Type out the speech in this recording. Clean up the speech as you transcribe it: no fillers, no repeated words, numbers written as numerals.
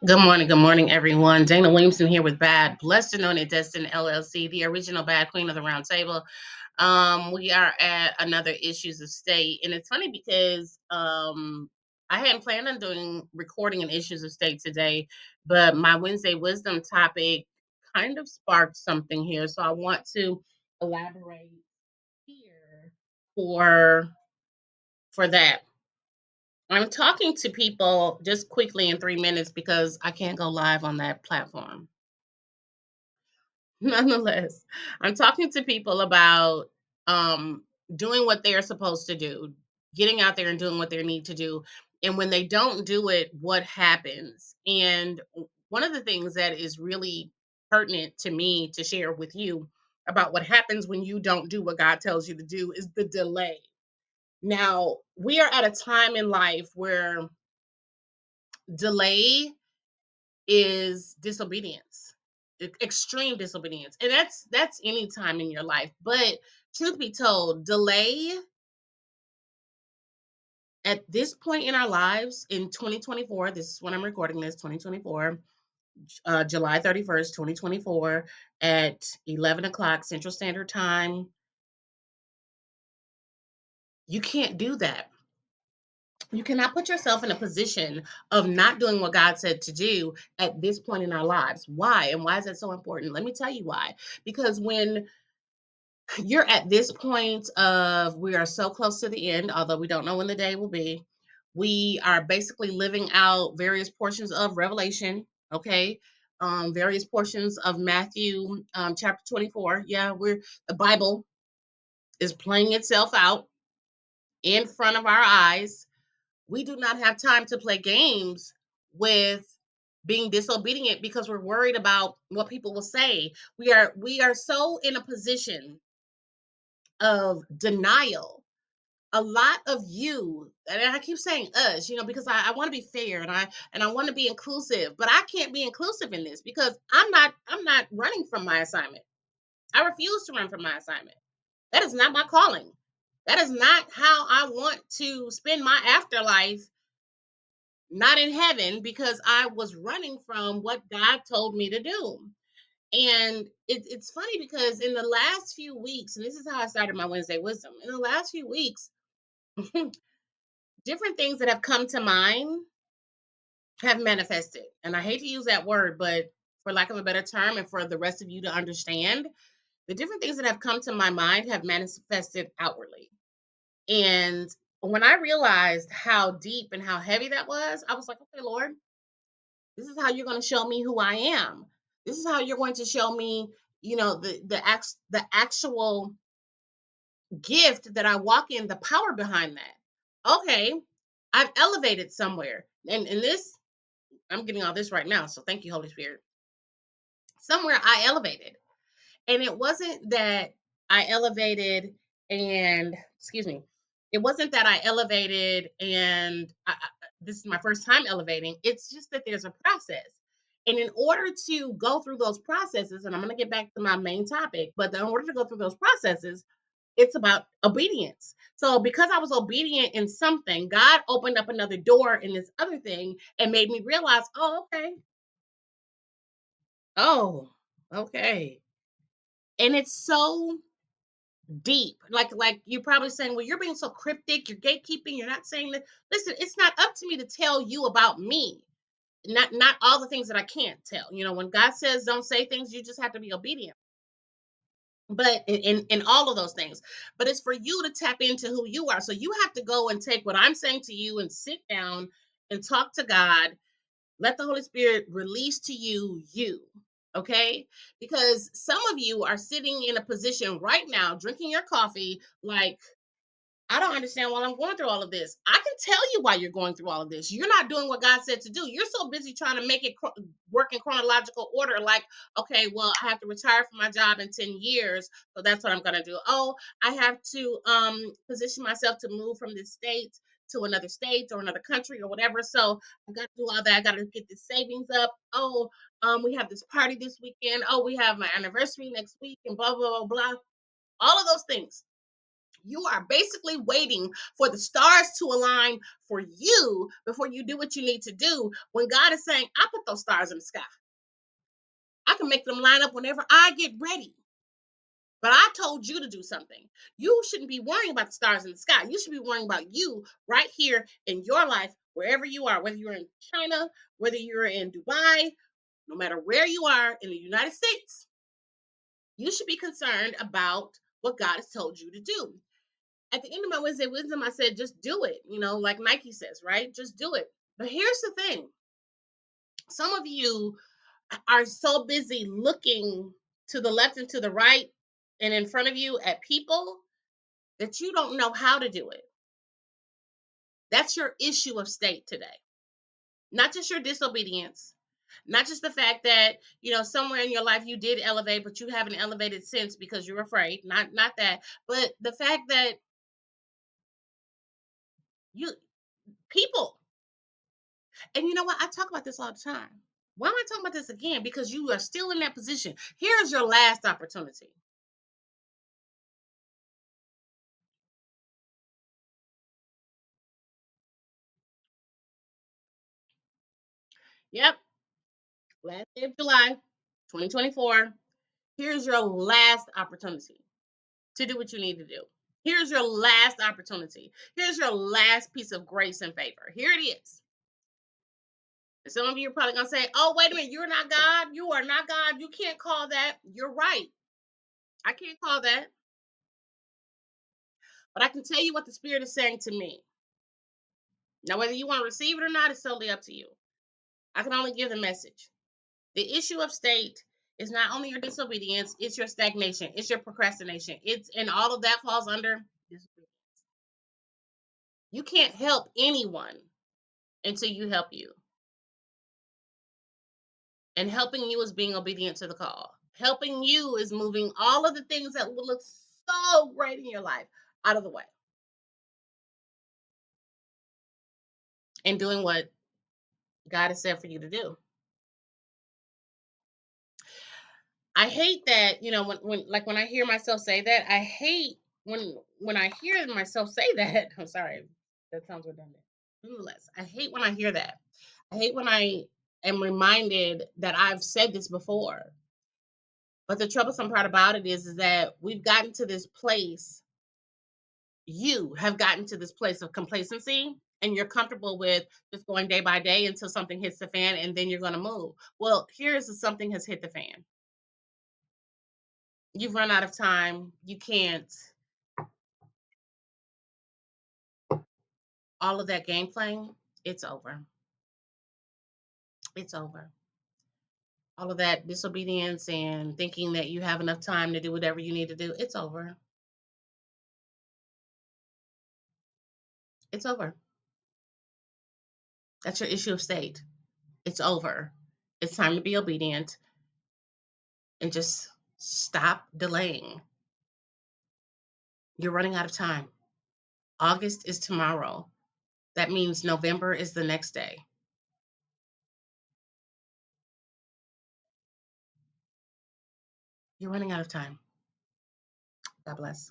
Good morning, everyone. Dana Williamson here with Bad, Blessed Anointed Destin LLC, the original Bad Queen of the Round Table. We are at another Issues of State, and it's funny because I hadn't planned on doing recording an Issues of State today, but my Wednesday Wisdom topic kind of sparked something here, so I want to elaborate here for for that. I'm talking to people just quickly in 3 minutes because I can't go live on that platform. Nonetheless, I'm talking to people about um, doing what they are supposed to do, getting out there and doing what they need to do. And when they don't do it, what happens? And one of the things that is really pertinent to me to share with you about what happens when you don't do what God tells you to do is the delay. Now, we are at a time in life where delay is disobedience, extreme disobedience, and that's any time in your life. But truth be told, delay at this point in our lives in 2024, this is when I'm recording this, 2024, July 31st, 2024, at 11 o'clock Central Standard Time. You can't do that. You cannot put yourself in a position of not doing what God said to do at this point in our lives. Why? And why is that so important? Let me tell you why. Because when you're at this point of we are so close to the end, although we don't know when the day will be. We are basically living out various portions of Revelation, okay? Various portions of Matthew chapter 24. Yeah, the Bible is playing itself out in front of our eyes. We do not have time to play games with being disobedient because we're worried about what people will say. We are so in a position of denial. A lot of you, and I keep saying us, because I want to be fair and I want to be inclusive, but I can't be inclusive in this because I'm not running from my assignment. I refuse to run from my assignment. That is not my calling. That is not how I want to spend my afterlife, not in heaven, because I was running from what God told me to do. And it's funny because in the last few weeks, and this is how I started my Wednesday wisdom, in the last few weeks, different things that have come to mind have manifested. And I hate to use that word, but for lack of a better term, and for the rest of you to understand, the different things that have come to my mind have manifested outwardly. And when I realized how deep and how heavy that was, I was like, okay, Lord, this is how you're going to show me who I am. This is how you're going to show me, the actual gift that I walk in, the power behind that. Okay, I've elevated somewhere. And this, I'm getting all this right now. So thank you, Holy Spirit. Somewhere I elevated. And it wasn't that I elevated and, excuse me, it wasn't that I elevated and this is my first time elevating. It's just that there's a process. And in order to go through those processes, and I'm going to get back to my main topic, but in order to go through those processes, it's about obedience. So because I was obedient in something, God opened up another door in this other thing and made me realize, oh, okay. Oh, okay. And it's so deep. Like you're probably saying, well, you're being so cryptic, you're gatekeeping, you're not saying that. Listen, it's not up to me to tell you about me. Not all the things that I can't tell. When God says don't say things, you just have to be obedient. But in all of those things, but it's for you to tap into who you are. So you have to go and take what I'm saying to you and sit down and talk to God. Let the Holy Spirit release to you. Okay? Because some of you are sitting in a position right now, drinking your coffee, like, I don't understand why I'm going through all of this. I can tell you why you're going through all of this. You're not doing what God said to do. You're so busy trying to make it work in chronological order. Like, okay, well, I have to retire from my job in 10 years. So that's what I'm going to do. Oh, I have to position myself to move from this state to another state or another country or whatever. So I got to do all that. I got to get this savings up. Oh, we have this party this weekend. Oh, we have my anniversary next week and blah, blah, blah, blah. All of those things. You are basically waiting for the stars to align for you before you do what you need to do. When God is saying, I put those stars in the sky, I can make them line up whenever I get ready. But I told you to do something. You shouldn't be worrying about the stars in the sky. You should be worrying about you right here in your life, wherever you are, whether you're in China, whether you're in Dubai, no matter where you are in the United States. You should be concerned about what God has told you to do. At the end of my Wednesday wisdom, I said, just do it. Like Nike says, right? Just do it. But here's the thing: some of you are so busy looking to the left and to the right and in front of you at people that you don't know how to do it. That's your issue of state today. Not just your disobedience, not just the fact that, somewhere in your life you did elevate, but you haven't elevated since because you're afraid. Not that, but the fact that you people, and you know what? I talk about this all the time. Why am I talking about this again? Because you are still in that position. Here's your last opportunity. Yep, last day of July, 2024. Here's your last opportunity to do what you need to do. Here's your last opportunity. Here's your last piece of grace and favor. Here it is. And some of you are probably going to say, oh, wait a minute, you're not God. You are not God. You can't call that. You're right. I can't call that. But I can tell you what the Spirit is saying to me. Now, whether you want to receive it or not is totally up to you. I can only give the message. The issue of state is not only your disobedience, it's your stagnation, it's your procrastination. And all of that falls under disobedience. You can't help anyone until you help you. And helping you is being obedient to the call. Helping you is moving all of the things that would look so great in your life out of the way and doing what God has said for you to do. I hate that, when I hear myself say that, I hate when I hear myself say that. I'm sorry, that sounds redundant. Nonetheless, I hate when I hear that. I hate when I am reminded that I've said this before. But the troublesome part about it is that we've gotten to this place, you have gotten to this place of complacency, and you're comfortable with just going day by day until something hits the fan and then you're going to move. Well, here's the something has hit the fan. You've run out of time. You can't. All of that game playing, it's over. It's over. All of that disobedience and thinking that you have enough time to do whatever you need to do, it's over. It's over. That's your issue of state. It's over. It's time to be obedient and just stop delaying. You're running out of time. August is tomorrow. That means November is the next day. You're running out of time. God bless.